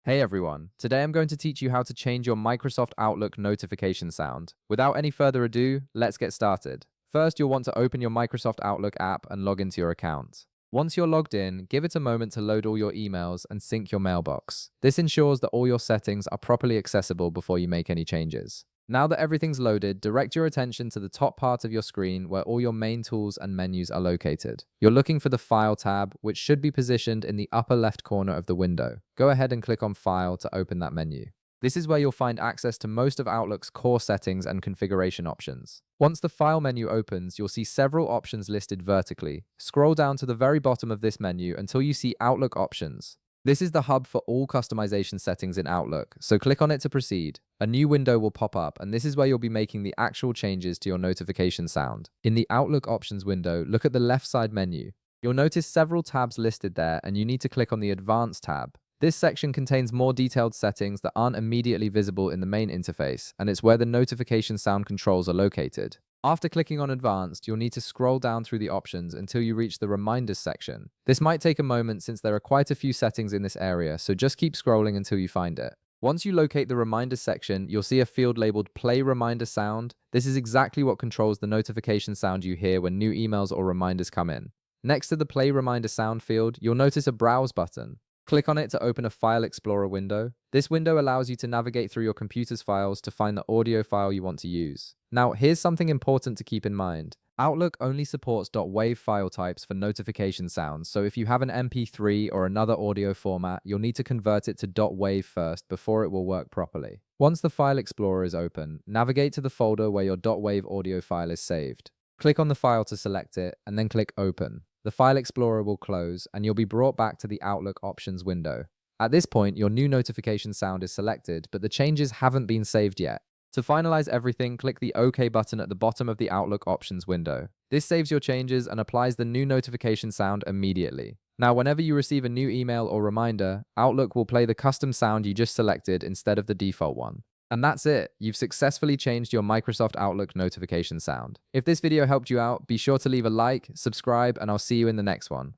Hey everyone, today I'm going to teach you how to change your Microsoft Outlook notification sound. Without any further ado, let's get started. First, you'll want to open your Microsoft Outlook app and log into your account. Once you're logged in, give it a moment to load all your emails and sync your mailbox. This ensures that all your settings are properly accessible before you make any changes. Now that everything's loaded, direct your attention to the top part of your screen where all your main tools and menus are located. You're looking for the File tab, which should be positioned in the upper left corner of the window. Go ahead and click on File to open that menu. This is where you'll find access to most of Outlook's core settings and configuration options. Once the File menu opens, you'll see several options listed vertically. Scroll down to the very bottom of this menu until you see Outlook Options. This is the hub for all customization settings in Outlook, so click on it to proceed. A new window will pop up, and this is where you'll be making the actual changes to your notification sound. In the Outlook Options window, look at the left side menu. You'll notice several tabs listed there, and you need to click on the Advanced tab. This section contains more detailed settings that aren't immediately visible in the main interface, and it's where the notification sound controls are located. After clicking on Advanced, you'll need to scroll down through the options until you reach the Reminders section. This might take a moment since there are quite a few settings in this area, so just keep scrolling until you find it. Once you locate the Reminders section, you'll see a field labeled Play Reminder Sound. This is exactly what controls the notification sound you hear when new emails or reminders come in. Next to the Play Reminder Sound field, you'll notice a Browse button. Click on it to open a File Explorer window. This window allows you to navigate through your computer's files to find the audio file you want to use. Now, here's something important to keep in mind. Outlook only supports .wav file types for notification sounds, so if you have an MP3 or another audio format, you'll need to convert it to .wav first before it will work properly. Once the File Explorer is open, navigate to the folder where your .wav audio file is saved. Click on the file to select it, and then click Open. The File Explorer will close, and you'll be brought back to the Outlook Options window. At this point, your new notification sound is selected, but the changes haven't been saved yet. To finalize everything, click the OK button at the bottom of the Outlook Options window. This saves your changes and applies the new notification sound immediately. Now, whenever you receive a new email or reminder, Outlook will play the custom sound you just selected instead of the default one. And that's it. You've successfully changed your Microsoft Outlook notification sound. If this video helped you out, be sure to leave a like, subscribe, and I'll see you in the next one.